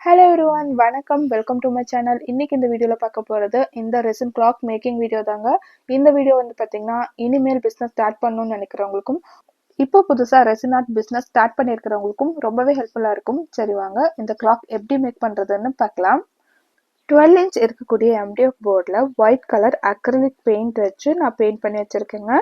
Hello everyone, வணக்கம். Welcome to my channel. இன்னைக்கு இந்த வீடியோவில் பார்க்க போகிறது இந்த ரெசின் கிளாக் மேக்கிங் வீடியோ தாங்க. இந்த வீடியோ வந்து பார்த்தீங்கன்னா இனிமேல் பிஸ்னஸ் ஸ்டார்ட் பண்ணணும்னு நினைக்கிறவங்களுக்கும் இப்போ புதுசாக ரெசின் ஆர்ட் பிஸ்னஸ் ஸ்டார்ட் பண்ணியிருக்கிறவங்களுக்கும் ரொம்பவே ஹெல்ப்ஃபுல்லாக இருக்கும். சரி வாங்க இந்த கிளாக் எப்படி மேக் பண்ணுறதுன்னு பார்க்கலாம். 12 இன்ச் இருக்கக்கூடிய எம்டிஎஃப் போர்டில் ஒயிட் கலர் அக்ரிலிக் பெயிண்ட் வச்சு நான் பெயிண்ட் பண்ணி வச்சுருக்கேங்க.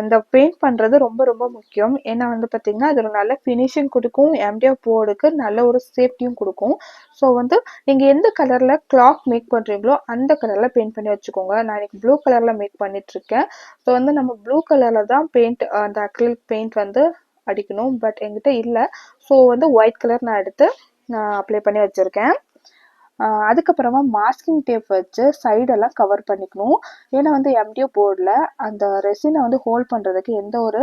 இந்த பெயிண்ட் பண்ணுறது ரொம்ப ரொம்ப முக்கியம். ஏன்னா வந்து பார்த்திங்கன்னா அது ஒரு நல்ல ஃபினிஷிங் கொடுக்கும், எம்டிஎஃப் போர்டுக்கு நல்ல ஒரு சேஃப்டியும் கொடுக்கும். ஸோ வந்து நீங்கள் எந்த கலரில் கிளாக் மேக் பண்ணுறீங்களோ அந்த கலரில் பெயிண்ட் பண்ணி வச்சுக்கோங்க. நான் இன்றைக்கி ப்ளூ கலரில் மேக் பண்ணிகிட்ருக்கேன். ஸோ வந்து நம்ம ப்ளூ கலரில் தான் பெயிண்ட், அந்த அக்ரிலிக் பெயிண்ட் வந்து அடிக்கணும். பட் என்கிட்ட இல்லை. ஸோ வந்து ஒயிட் கலர் நான் எடுத்து நான் அப்ளை பண்ணி வச்சுருக்கேன். அதுக்கப்புறமா மாஸ்கிங் டேப் வச்சு சைடெல்லாம் கவர் பண்ணிக்கணும். ஏன்னா வந்து எம்டிஎஃப் போர்டில் அந்த ரெசினை வந்து ஹோல்ட் பண்ணுறதுக்கு எந்த ஒரு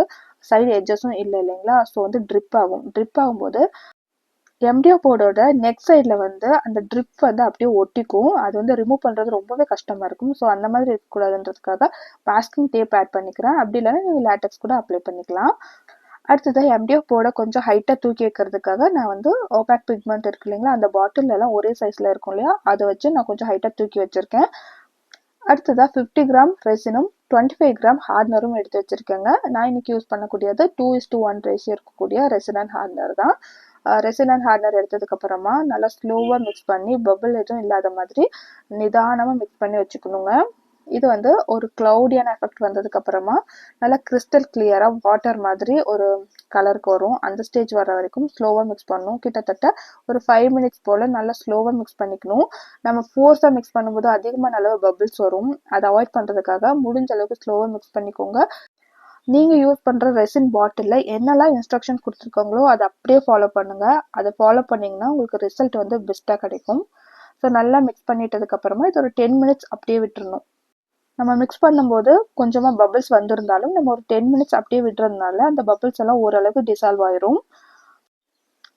சைடு எட்ஜஸும் இல்லை இல்லைங்களா. ஸோ வந்து ட்ரிப் ஆகும்போது எம்டிஎஃப் போர்டோட நெக் சைடில் வந்து அந்த ட்ரிப் வந்து அப்படியே ஒட்டிக்கும். அது வந்து ரிமூவ் பண்ணுறது ரொம்பவே கஷ்டமாக இருக்கும். ஸோ அந்த மாதிரி இருக்கக்கூடாதுன்றதுக்காக மாஸ்கிங் டேப் ஆட் பண்ணிக்கிறேன். அப்படி இல்லைன்னா நீங்கள் லேட்டக்ஸ் கூட அப்ளை பண்ணிக்கலாம். அடுத்ததாக எம்டிஎஃப் போர்டை கொஞ்சம் ஹைட்டாக தூக்கி வைக்கிறதுக்காக நான் வந்து ஓபாக் பிக்மெண்ட் இருக்கு இல்லைங்களா, அந்த பாட்டில் எல்லாம் ஒரே சைஸில் இருக்கும் இல்லையா, அதை வச்சு நான் கொஞ்சம் ஹைட்டாக தூக்கி வச்சுருக்கேன். அடுத்ததாக 50 கிராம் ரெசினும் 25 கிராம் ஹார்ட்னரும் எடுத்து வச்சுருக்கேங்க. நான் இன்னைக்கு யூஸ் பண்ணக்கூடியது 2:1 ரேஷியோ இருக்கக்கூடிய ரெசின் அண்ட் ஹார்ட்னர் தான். ரெசின் அண்ட் ஹார்ட்னர் எடுத்ததுக்கப்புறமா நல்லா ஸ்லோவாக மிக்ஸ் பண்ணி பபிள் எதுவும் இல்லாத மாதிரி நிதானமாக மிக்ஸ் பண்ணி வச்சுக்கணுங்க. இது வந்து ஒரு க்ளவுடியான எஃபெக்ட் வந்ததுக்கப்புறமா நல்லா கிறிஸ்டல் கிளியராக வாட்டர் மாதிரி ஒரு கலருக்கு வரும். அந்த ஸ்டேஜ் வர வரைக்கும் ஸ்லோவாக மிக்ஸ் பண்ணணும். கிட்டத்தட்ட ஒரு 5 மினிட்ஸ் போல் நல்லா ஸ்லோவாக மிக்ஸ் பண்ணிக்கணும். நம்ம ஃபோர்ஸாக மிக்ஸ் பண்ணும்போது அதிகமாக நல்லா பபிள்ஸ் வரும். அதை அவாய்ட் பண்ணுறதுக்காக முடிஞ்ச அளவுக்கு ஸ்லோவாக மிக்ஸ் பண்ணிக்கோங்க. நீங்கள் யூஸ் பண்ணுற ரெசின் பாட்டிலில் என்னெல்லாம் இன்ஸ்ட்ரக்ஷன் கொடுத்துருக்காங்களோ அதை அப்படியே ஃபாலோ பண்ணுங்கள். அதை ஃபாலோ பண்ணிங்கன்னா உங்களுக்கு ரிசல்ட் வந்து பெஸ்ட்டாக கிடைக்கும். ஸோ நல்லா மிக்ஸ் பண்ணிட்டதுக்கப்புறமா இது ஒரு 10 மினிட்ஸ் அப்படியே விட்டுறணும். நம்ம மிக்ஸ் பண்ணும்போது கொஞ்சமாக பபிள்ஸ் வந்திருந்தாலும் நம்ம ஒரு 10 மினிட்ஸ் அப்படியே விடுறதுனால அந்த பபிள்ஸ் எல்லாம் ஓரளவுக்கு டிசால்வ் ஆயிரும்.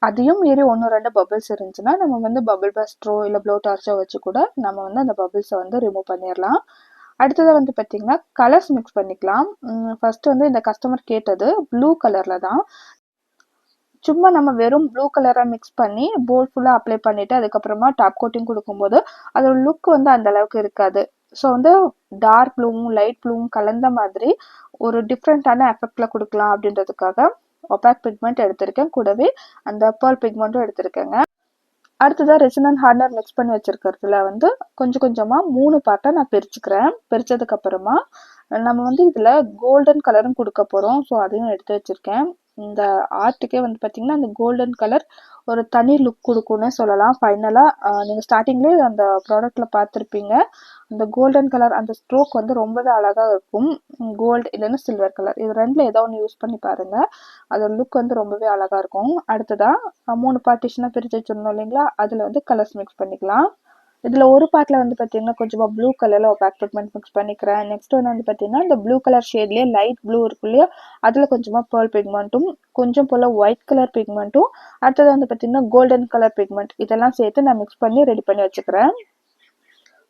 அதையும் மீறி 1-2 பபிள்ஸ் இருந்துச்சுன்னா நம்ம வந்து பபிள் பஸ்டரோ இல்லை ப்ளோ டார்ச்சோ வச்சு கூட நம்ம வந்து அந்த பபிள்ஸை வந்து ரிமூவ் பண்ணிடலாம். அடுத்ததாக வந்து பார்த்தீங்கன்னா கலர்ஸ் மிக்ஸ் பண்ணிக்கலாம். ஃபர்ஸ்ட் வந்து இந்த கஸ்டமர் கேட்டது ப்ளூ கலரில் தான். சும்மா நம்ம வெறும் ப்ளூ கலராக மிக்ஸ் பண்ணி போர்ட் ஃபுல்லாக அப்ளை பண்ணிவிட்டு அதுக்கப்புறமா டாப் கோட்டிங் கொடுக்கும்போது அதோட லுக் வந்து அந்த அளவுக்கு இருக்காது. ஸோ வந்து டார்க் ப்ளூவும் லைட் ப்ளூவும் கலந்த மாதிரி ஒரு டிஃப்ரெண்ட்டான எஃபெக்டில் கொடுக்கலாம் அப்படின்றதுக்காக ஒபாக் பிக்மெண்ட் எடுத்திருக்கேன். கூடவே அந்த பேர்ல் பிக்மெண்ட்டும் எடுத்திருக்கேங்க. அடுத்ததாக ரெசின் அண்ட் ஹார்ட்னர் மிக்ஸ் பண்ணி வச்சுருக்கிறதுல வந்து கொஞ்சம் கொஞ்சமாக 3 பார்ட்டாக நான் பிரிச்சுக்கிறேன். பிரித்ததுக்கப்புறமா நம்ம வந்து இதில் கோல்டன் கலரும் கொடுக்க போகிறோம். ஸோ அதையும் எடுத்து வச்சுருக்கேன். இந்த ஆர்ட்டுக்கே வந்து பார்த்திங்கன்னா அந்த கோல்டன் கலர் ஒரு தனி லுக் கொடுக்கும்னே சொல்லலாம். ஃபைனலாக நீங்கள் ஸ்டார்டிங்லேயே அந்த ப்ராடக்டில் பார்த்துருப்பீங்க. அந்த கோல்டன் கலர் அந்த ஸ்ட்ரோக் வந்து ரொம்பவே அழகாக இருக்கும். கோல்டு இல்லைன்னா சில்வர் கலர், இது ரெண்டில் ஏதோ ஒன்று யூஸ் பண்ணி பாருங்கள். அதோட லுக் வந்து ரொம்பவே அழகாக இருக்கும். அடுத்ததாக 3 பார்ட்டிஷனாக பிரித்து வச்சுருந்தோம் இல்லைங்களா, அதில் வந்து கலர்ஸ் மிக்ஸ் பண்ணிக்கலாம். இதில் ஒரு பார்ட்டில் வந்து பார்த்தீங்கன்னா கொஞ்சமாக ப்ளூ கலரில் ஒபாக் பிக்மெண்ட் மிக்ஸ் பண்ணிக்கிறேன். நெக்ஸ்ட் ஒன்று வந்து பார்த்தீங்கன்னா இந்த ப்ளூ கலர் ஷேட்லேயே லைட் ப்ளூ இருக்கு இல்லையா, அதில் கொஞ்சமாக பேர்ல் பிக்மெண்ட்டும் கொஞ்சம் போல் ஒயிட் கலர் பிக்மெண்ட்டும் அடுத்தது வந்து பார்த்தீங்கன்னா கோல்டன் கலர் பிக்மெண்ட் இதெல்லாம் சேர்த்து நான் மிக்ஸ் பண்ணி ரெடி பண்ணி வச்சுக்கிறேன்.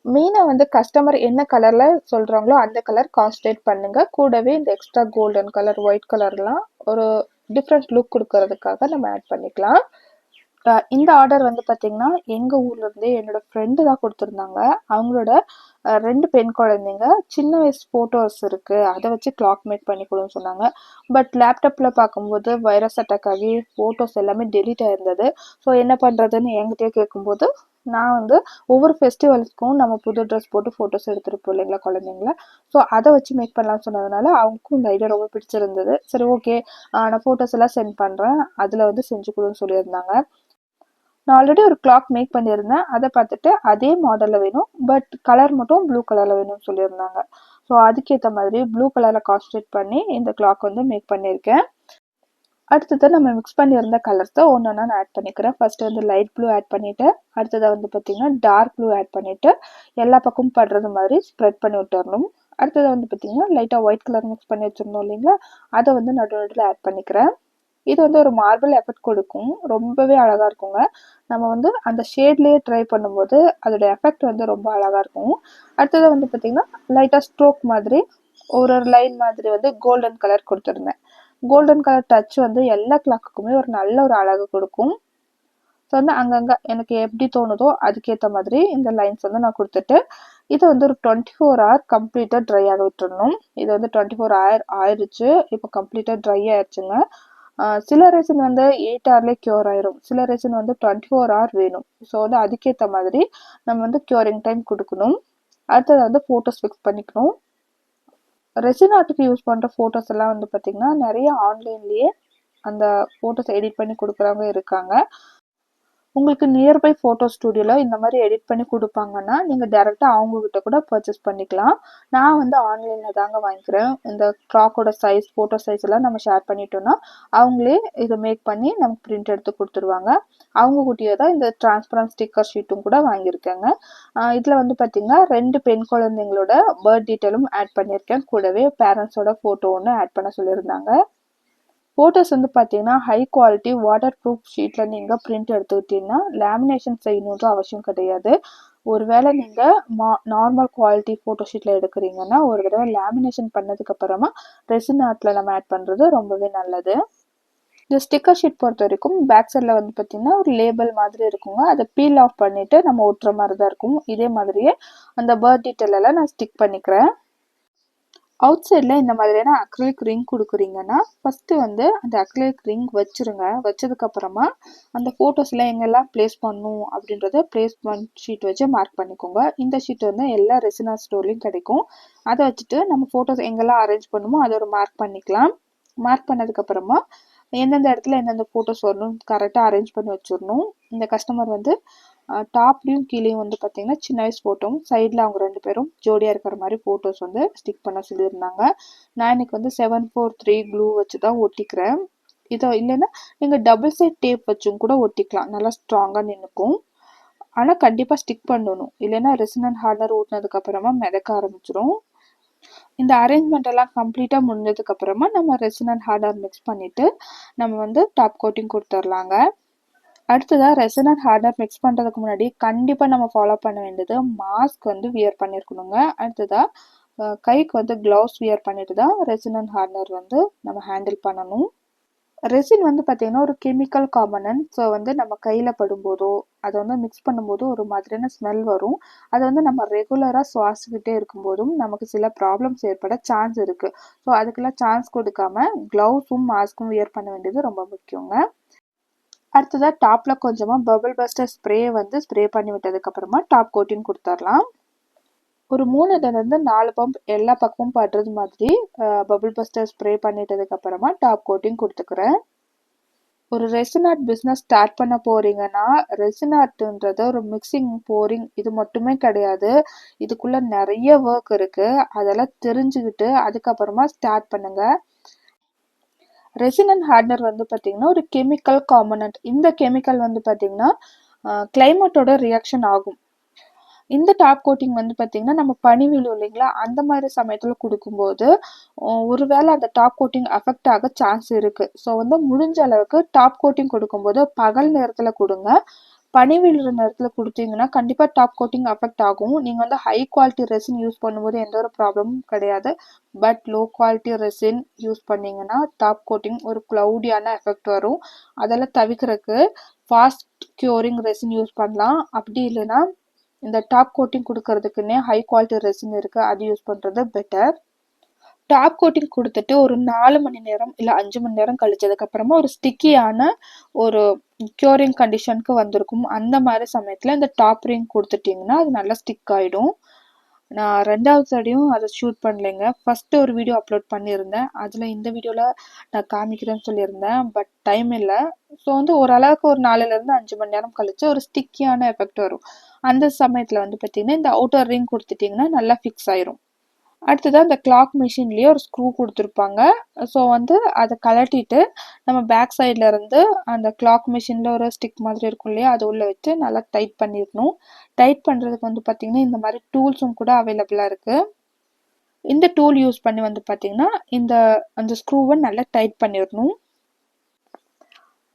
மெயினாக வந்து கஸ்டமர் என்ன கலரில் சொல்கிறாங்களோ அந்த கலர் கான்சன்ட்ரேட் பண்ணுங்கள். கூடவே இந்த எக்ஸ்ட்ரா கோல்டன் கலர் ஒயிட் கலர்லாம் ஒரு டிஃப்ரெண்ட் லுக் கொடுக்கறதுக்காக நம்ம ஆட் பண்ணிக்கலாம். இந்த ஆர்டர் வந்து பார்த்திங்கன்னா எங்கள் ஊர்லேருந்தே என்னோடய ஃப்ரெண்டு தான் கொடுத்துருந்தாங்க. அவங்களோட 2 பெண் குழந்தைங்க சின்ன வயசு ஃபோட்டோஸ் இருக்குது, அதை வச்சு கிளாக் மேக் பண்ணி கொடுன்னு சொன்னாங்க. பட் லேப்டாப்பில் பார்க்கும்போது வைரஸ் அட்டாக் ஆகி ஃபோட்டோஸ் எல்லாமே டெலீட் ஆகிருந்தது. ஸோ என்ன பண்ணுறதுன்னு என்கிட்டயே கேட்கும்போது நான் வந்து ஒவ்வொரு ஃபெஸ்டிவல்ஸ்க்கும் நம்ம புது ட்ரெஸ் போட்டு ஃபோட்டோஸ் எடுத்துருப்போம் இல்லைங்களா குழந்தைங்கள, ஸோ அதை வச்சு மேக் பண்ணலாம்னு சொன்னதுனால அவங்களுக்கும் இந்த ஐடியா ரொம்ப பிடிச்சிருந்தது. சரி ஓகே, நான் ஃபோட்டோஸ் எல்லாம் சென்ட் பண்ணுறேன், அதில் வந்து செஞ்சு கொடுன்னு சொல்லியிருந்தாங்க. நான் ஆல்ரெடி ஒரு கிளாக் மேக் பண்ணியிருந்தேன். அதை பார்த்துட்டு அதே மாடலில் வேணும், பட் கலர் மட்டும் ப்ளூ கலரில் வேணும்னு சொல்லியிருந்தாங்க. ஸோ அதுக்கேற்ற மாதிரி ப்ளூ கலரில் கான்சன்ட்ரேட் பண்ணி இந்த கிளாக் வந்து மேக் பண்ணியிருக்கேன். அடுத்தது நம்ம மிக்ஸ் பண்ணியிருந்த கலர்ஸ் தான் ஒன்று நான் ஆட் பண்ணிக்கிறேன். ஃபர்ஸ்ட் வந்து லைட் ப்ளூ ஆட் பண்ணிவிட்டு அடுத்ததாக வந்து பார்த்திங்கன்னா டார்க் ப்ளூ ஆட் பண்ணிவிட்டு எல்லா பக்கமும் படுறது மாதிரி ஸ்ப்ரெட் பண்ணி விட்டுறணும். அடுத்தது வந்து பார்த்திங்கன்னா லைட்டாக ஒயிட் கலர் மிக்ஸ் பண்ணி வச்சுருந்தோம் இல்லைங்களா, அதை வந்து நடுவில் ஆட் பண்ணிக்கிறேன். இது வந்து ஒரு மார்பிள் எஃபெக்ட் கொடுக்கும், ரொம்பவே அழகாக இருக்குங்க. நம்ம வந்து அந்த ஷேட்லேயே ட்ரை பண்ணும்போது அதோட எஃபெக்ட் வந்து ரொம்ப அழகாக இருக்கும். அடுத்தது வந்து பார்த்திங்கன்னா லைட்டாக ஸ்ட்ரோக் மாதிரி ஒரு லைன் மாதிரி வந்து கோல்டன் கலர் கொடுத்துருந்தேன். கோல்டன் கலர் டச் வந்து எல்லா கிளாக்குக்குமே ஒரு நல்ல ஒரு அழகு கொடுக்கும். ஸோ வந்து அங்கங்கே எனக்கு எப்படி தோணுதோ அதுக்கேற்ற மாதிரி இந்த லைன்ஸ் வந்து நான் கொடுத்துட்டு இதை வந்து ஒரு 24 hour கம்ப்ளீட்டாக ட்ரை ஆக விட்டுறணும். இது வந்து 24 hour ஆயிடுச்சு. இப்போ கம்ப்ளீட்டாக ட்ரை ஆயிடுச்சுங்க. சில ரெசின் வந்து 8 hourலேயே க்யூர் ஆயிரும். சில ரெசின் வந்து 24 hour வேணும். ஸோ வந்து அதுக்கேற்ற மாதிரி நம்ம வந்து க்யூரிங் டைம் கொடுக்கணும். அடுத்தது வந்து ஃபோட்டோஸ் ஃபிக்ஸ் பண்ணிக்கணும். ரெசின் ஆர்ட்டுக்கு யூஸ் பண்ணுற ஃபோட்டோஸ் எல்லாம் வந்து பார்த்திங்கன்னா நிறைய ஆன்லைன்லேயே அந்த ஃபோட்டோஸ் எடிட் பண்ணி கொடுக்குறவங்க இருக்காங்க. உங்களுக்கு நியர்பை ஃபோட்டோ ஸ்டூடியோவில் இந்த மாதிரி எடிட் பண்ணி கொடுப்பாங்கன்னா நீங்கள் டேரெக்டாக அவங்கக்கிட்ட கூட பர்ச்சேஸ் பண்ணிக்கலாம். நான் வந்து ஆன்லைனில் தாங்க வாங்கிக்கிறேன். இந்த க்ளாக்கோட சைஸ், ஃபோட்டோ சைஸ் எல்லாம் நம்ம ஷேர் பண்ணிட்டோன்னா அவங்களே இதை மேக் பண்ணி நமக்கு பிரிண்ட் எடுத்து கொடுத்துருவாங்க. அவங்க கூட்டியே தான் இந்த டிரான்ஸ்பரண்ட் ஸ்டிக்கர் ஷீட்டும் கூட வாங்கியிருக்கேங்க. இதில் வந்து பார்த்திங்கன்னா 2 பெண் குழந்தைங்களோட பர்த் டீட்டெயிலும் ஆட் பண்ணியிருக்கேன். கூடவே பேரண்ட்ஸோட ஃபோட்டோ ஒன்று ஆட் பண்ண சொல்லியிருந்தாங்க. ஃபோட்டோஸ் வந்து பார்த்தீங்கன்னா ஹை குவாலிட்டி வாட்டர் ப்ரூஃப் ஷீட்டில் நீங்கள் பிரிண்ட் எடுத்துக்கிட்டீங்கன்னா லேமினேஷன் செய்யணுன்ற அவசியம் கிடையாது. ஒருவேளை நீங்கள் நார்மல் குவாலிட்டி ஃபோட்டோ ஷீட்டில் எடுக்கிறீங்கன்னா ஒரு தடவை லேமினேஷன் பண்ணதுக்கப்புறமா ரெசின் ஆர்ட்டில் நம்ம ஆட் பண்ணுறது ரொம்பவே நல்லது. இந்த ஸ்டிக்கர் ஷீட் பொறுத்த வரைக்கும் பேக் சைடில் வந்து பார்த்திங்கன்னா ஒரு லேபிள் மாதிரி இருக்குங்க. அதை பீல் ஆஃப் பண்ணிவிட்டு நம்ம ஒட்டுற மாதிரி தான் இருக்கும். இதே மாதிரியே அந்த பர்த் டீட்டெயில் எல்லாம் நான் ஸ்டிக் பண்ணிக்கிறேன். அவுட் சைடில் இந்த மாதிரியான அக்ரிலிக் ரிங் கொடுக்குறீங்கன்னா ஃபஸ்ட்டு வந்து அந்த அக்ரிலிக் ரிங் வச்சுருங்க. வச்சதுக்கப்புறமா அந்த ஃபோட்டோஸில் எங்கெல்லாம் ப்ளேஸ் பண்ணணும் அப்படின்றத ப்ளேஸ்மெண்ட் ஷீட் வச்சு மார்க் பண்ணிக்கோங்க. இந்த ஷீட் வந்து எல்லா ரெசினா ஸ்டோர்லையும் கிடைக்கும். அதை வச்சுட்டு நம்ம ஃபோட்டோஸ் எங்கெல்லாம் அரேஞ்ச் பண்ணுமோ அதை ஒரு மார்க் பண்ணிக்கலாம். மார்க் பண்ணதுக்கப்புறமா எந்தெந்த இடத்துல எந்தெந்த ஃபோட்டோஸ் வரணும் கரெக்டாக அரேஞ்ச் பண்ணி வச்சிடணும். இந்த கஸ்டமர் வந்து டாப்லேயும் கீழேயும் வந்து பார்த்தீங்கன்னா சின்ன வயசு ஃபோட்டோவும் சைடில் அவங்க 2 பேரும் ஜோடியாக இருக்கிற மாதிரி ஃபோட்டோஸ் வந்து ஸ்டிக் பண்ண சொல்லியிருந்தாங்க. நான் இன்னைக்கு வந்து 743 க்ளூ வச்சு தான் ஒட்டிக்கிறேன். இதோ இல்லைன்னா நீங்கள் டபுள் சைட் டேப் வச்சும் கூட ஒட்டிக்கலாம். நல்லா ஸ்ட்ராங்காக நின்றுக்கும். ஆனால் கண்டிப்பாக ஸ்டிக் பண்ணணும். இல்லைன்னா ரெசின் அண்ட் ஹார்ட்னர் ஊட்டினதுக்கப்புறமா மிதக்க ஆரம்பிச்சிடும். இந்த அரேஞ்ச்மெண்ட் எல்லாம் கம்ப்ளீட்டாக முடிஞ்சதுக்கப்புறமா நம்ம ரெசின் அண்ட் ஹார்ட்னர் மிக்ஸ் பண்ணிவிட்டு நம்ம வந்து டாப் கோட்டிங் கொடுத்துர்லாங்க. அடுத்ததாக ரெசின் அண்ட் ஹார்ட்னர் மிக்ஸ் பண்ணுறதுக்கு முன்னாடி கண்டிப்பாக நம்ம ஃபாலோ பண்ண வேண்டியது மாஸ்க் வந்து வியர் பண்ணியிருக்கணுங்க. அடுத்ததாக கைக்கு வந்து க்ளவுஸ் வியர் பண்ணிட்டு தான் ரெசின் அண்ட் ஹார்ட்னர் வந்து நம்ம ஹேண்டில் பண்ணணும். ரெசின் வந்து பார்த்திங்கன்னா ஒரு கெமிக்கல் காம்பனன்ட். ஸோ வந்து நம்ம கையில் படும்போதோ அதை வந்து மிக்ஸ் பண்ணும்போதோ ஒரு மாதிரியான ஸ்மெல் வரும். அதை வந்து நம்ம ரெகுலராக சுவாசிக்கிட்டே இருக்கும்போதும் நமக்கு சில ப்ராப்ளம்ஸ் ஏற்பட சான்ஸ் இருக்குது. ஸோ அதுக்கெல்லாம் சான்ஸ் கொடுக்காம க்ளவுஸும் மாஸ்க்கும் வியர் பண்ண வேண்டியது ரொம்ப முக்கியங்க. அடுத்ததாக டாப்பில் கொஞ்சமாக பபிள் பஸ்டர் ஸ்ப்ரே வந்து ஸ்ப்ரே பண்ணி விட்டதுக்கப்புறமா டாப் கோட்டிங் கொடுத்துர்லாம். ஒரு 3லேருந்து 4 பம்ப் எல்லா பக்கமும் படுறது மாதிரி பபிள் பஸ்டர் ஸ்ப்ரே பண்ணிட்டதுக்கப்புறமா டாப் கோட்டிங் கொடுத்துக்கிறேன். ஒரு ரெசின் ஆர்ட் பிஸ்னஸ் ஸ்டார்ட் பண்ண போகிறீங்கன்னா ரெசின் ஆர்ட்ன்றது ஒரு மிக்சிங் போரிங் இது மட்டுமே கிடையாது. இதுக்குள்ளே நிறைய ஒர்க் இருக்குது. அதெல்லாம் தெரிஞ்சுக்கிட்டு அதுக்கப்புறமா ஸ்டார்ட் பண்ணுங்கள். ரெசின் அண்ட் ஹார்ட்னர் வந்து பார்த்திங்கன்னா ஒரு கெமிக்கல் காம்பனன்ட். இந்த கெமிக்கல் வந்து பார்த்திங்கன்னா கிளைமேட்டோட ரியாக்ஷன் ஆகும். இந்த டாப் கோட்டிங் வந்து பார்த்திங்கன்னா நம்ம பனி விழும் இல்லைங்களா, அந்த மாதிரி சமயத்தில் கொடுக்கும்போது ஒருவேளை அந்த டாப் கோட்டிங் அஃபெக்ட் ஆக சான்ஸ் இருக்குது. ஸோ வந்து முடிஞ்ச அளவுக்கு டாப் கோட்டிங் கொடுக்கும்போது பகல் நேரத்தில் கொடுங்க. பனி விழுற நேரத்தில் கொடுத்தீங்கன்னா கண்டிப்பாக டாப் கோட்டிங் அஃபெக்ட் ஆகும். நீங்கள் வந்து ஹை குவாலிட்டி ரெசின் யூஸ் பண்ணும்போது எந்த ஒரு ப்ராப்ளமும் கிடையாது. But low quality resin use பண்ணிங்கன்னா டாப் கோட்டிங் ஒரு க்ளவுடியான எஃபெக்ட் வரும். அதெல்லாம் தவிர்க்கிறதுக்கு ஃபாஸ்ட் க்யூரிங் ரெசின் யூஸ் பண்ணலாம். அப்படி இல்லைன்னா இந்த டாப் கோட்டிங் கொடுக்கறதுக்குன்னே ஹை குவாலிட்டி ரெசின் இருக்குது, அது யூஸ் பண்ணுறது பெட்டர். டாப் கோட்டிங் கொடுத்துட்டு ஒரு 4 மணி நேரம் இல்லை 5 மணி நேரம் கழிச்சதுக்கப்புறமா ஒரு ஸ்டிக்கியான ஒரு க்யூரிங் கண்டிஷனுக்கு வந்திருக்கும். அந்த மாதிரி சமயத்தில் இந்த டாப் ரிங் கொடுத்துட்டிங்கன்னா அது நல்லா ஸ்டிக் ஆகிடும். நான் 2வது தடையும் அதை ஷூட் பண்ணலைங்க. ஃபஸ்ட்டு ஒரு வீடியோ அப்லோட் பண்ணியிருந்தேன். அதில் இந்த வீடியோவில் நான் காமிக்கிறேன்னு சொல்லியிருந்தேன். பட் டைம் இல்லை. ஸோ வந்து ஓரளவுக்கு ஒரு 4லேருந்து 5 மணி நேரம் கழிச்சு ஒரு ஸ்டிக்கியான எஃபெக்ட் வரும். அந்த சமயத்தில் வந்து பார்த்திங்கன்னா இந்த அவுட்டர் ரிங் கொடுத்துட்டிங்கன்னா நல்லா ஃபிக்ஸ் ஆயிரும். அடுத்ததாக இந்த கிளாக் மிஷின்லேயே ஒரு ஸ்க்ரூ கொடுத்துருப்பாங்க. ஸோ வந்து அதை கழட்டிட்டு நம்ம பேக் சைடில் இருந்து அந்த கிளாக் மிஷினில் ஒரு ஸ்டிக் மாதிரி இருக்கும் இல்லையா, அது உள்ளே வச்சு நல்லா டைட் பண்ணிடணும். டைட் பண்ணுறதுக்கு வந்து பார்த்திங்கன்னா இந்த மாதிரி டூல்ஸும் கூட அவைலபிளாக இருக்குது. இந்த டூல் யூஸ் பண்ணி வந்து பார்த்திங்கன்னா அந்த ஸ்க்ரூவை நல்லா டைட் பண்ணிடணும்.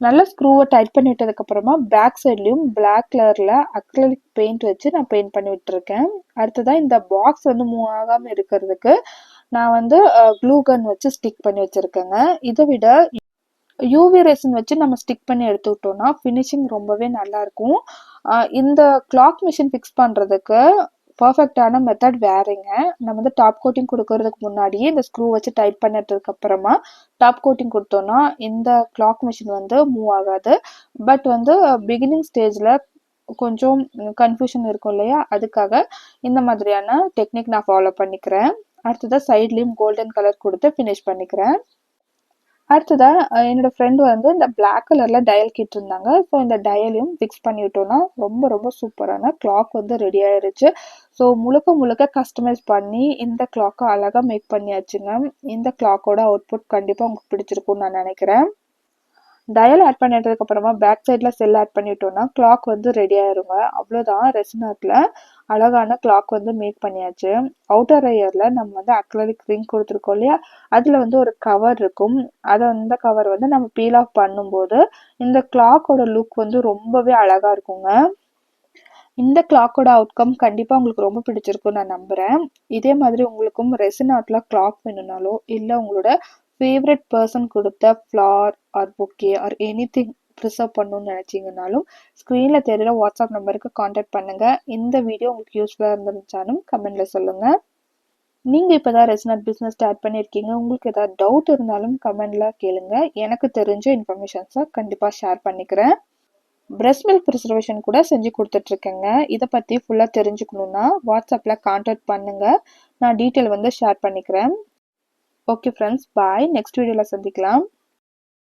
நல்லா ஸ்க்ரூவை டைட் பண்ணி விட்டதுக்கப்புறமா பேக் சைட்லேயும் பிளாக் கலரில் அக்ரிலிக் பெயிண்ட் வச்சு நான் பெயிண்ட் பண்ணி விட்டுருக்கேன். அடுத்ததாக இந்த பாக்ஸ் வந்து மூவ் ஆகாமல் இருக்கிறதுக்கு நான் வந்து க்ளூ கன் வச்சு ஸ்டிக் பண்ணி வச்சுருக்கேங்க. இதை விட யூவி ரெசின் வச்சு நம்ம ஸ்டிக் பண்ணி எடுத்துக்கிட்டோம்னா ஃபினிஷிங் ரொம்பவே நல்லாயிருக்கும். இந்த கிளாக் மிஷின் ஃபிக்ஸ் பண்ணுறதுக்கு பர்ஃபெக்டான மெத்தட் வேறங்க. நம்ம வந்து டாப் கோட்டிங் கொடுக்கறதுக்கு முன்னாடியே இந்த ஸ்க்ரூ வச்சு டைட் பண்ணிட்டதுக்கு அப்புறமா டாப் கோட்டிங் கொடுத்தோம்னா இந்த கிளாக் மிஷின் வந்து மூவ் ஆகாது. பட் வந்து பிகினிங் ஸ்டேஜில் கொஞ்சம் கன்ஃபியூஷன் இருக்கும் இல்லையா, அதுக்காக இந்த மாதிரியான டெக்னிக் நான் ஃபாலோ பண்ணிக்கிறேன். அடுத்ததாக சைட்லேயும் கோல்டன் கலர் கொடுத்து ஃபினிஷ் பண்ணிக்கிறேன். அடுத்ததாக என்னோடய ஃப்ரெண்டு வந்து இந்த பிளாக் கலரில் டயல் கேட்டிருந்தாங்க. ஸோ இந்த டயலையும் ஃபிக்ஸ் பண்ணிவிட்டோன்னா ரொம்ப ரொம்ப சூப்பரான கிளாக் வந்து ரெடி ஆயிருச்சு. ஸோ முழுக்க முழுக்க கஸ்டமைஸ் பண்ணி இந்த கிளாக்கை அழகாக மேக் பண்ணியாச்சுங்க. இந்த கிளாக்கோட அவுட்புட் கண்டிப்பாக உங்களுக்கு பிடிச்சிருக்கும்னு நான் நினைக்கிறேன். டயல் ஆட் பண்ணிட்டதுக்கு அப்புறமா பேக் சைடில் செல் ஆட் பண்ணிட்டோம்னா கிளாக் வந்து ரெடி ஆயிருங்க. அவ்வளோதான், ரெசின் ஆர்ட்டில் அழகான கிளாக் வந்து மேக் பண்ணியாச்சு. அவுட்டர் லேயரில் நம்ம வந்து அக்ரிலிக் ரிங் கொடுத்துருக்கோம் இல்லையா, அதில் வந்து ஒரு கவர் இருக்கும். அந்த கவர் வந்து நம்ம பீல் ஆஃப் பண்ணும்போது இந்த கிளாக்கோட லுக் வந்து ரொம்பவே அழகாக இருக்குங்க. இந்த கிளாக்கோட அவுட்கம் கண்டிப்பாக உங்களுக்கு ரொம்ப பிடிச்சிருக்குன்னு நான் நம்புகிறேன். இதே மாதிரி உங்களுக்கும் ரெசின் ஆர்ட்டில் கிளாக் வேணும்னாலோ இல்லை உங்களோட ஃபேவரட் பர்சன் கொடுத்த flower or bouquet or anything preserve பண்ணணும்னு நினச்சிங்கனாலும் ஸ்க்ரீனில் தெரிகிற வாட்ஸ்அப் நம்பருக்கு காண்டாக்ட் பண்ணுங்கள். இந்த வீடியோ உங்களுக்கு யூஸ்ஃபுல்லாக இருந்துச்சாலும் கமெண்டில் சொல்லுங்கள். நீங்கள் இப்போ தான் ரெசின் ஆர்ட் பிஸ்னஸ் ஸ்டார்ட் பண்ணியிருக்கீங்க, உங்களுக்கு ஏதாவது டவுட் இருந்தாலும் கமெண்டில் கேளுங்க. எனக்கு தெரிஞ்ச இன்ஃபர்மேஷன்ஸை கண்டிப்பாக ஷேர் பண்ணிக்கிறேன். பிரெஸ்ட் மில்க் ப்ரிசர்வேஷன் கூட செஞ்சு கொடுத்துட்ருக்கேங்க. இதை பற்றி ஃபுல்லாக தெரிஞ்சுக்கணுன்னா வாட்ஸ்அப்பில் காண்டாக்ட் பண்ணுங்கள். நான் டீட்டெயில் வந்து ஷேர் பண்ணிக்கிறேன். ஓகே ஃப்ரெண்ட்ஸ், பாய். நெக்ஸ்ட் வீடியோவில் சந்திக்கலாம்.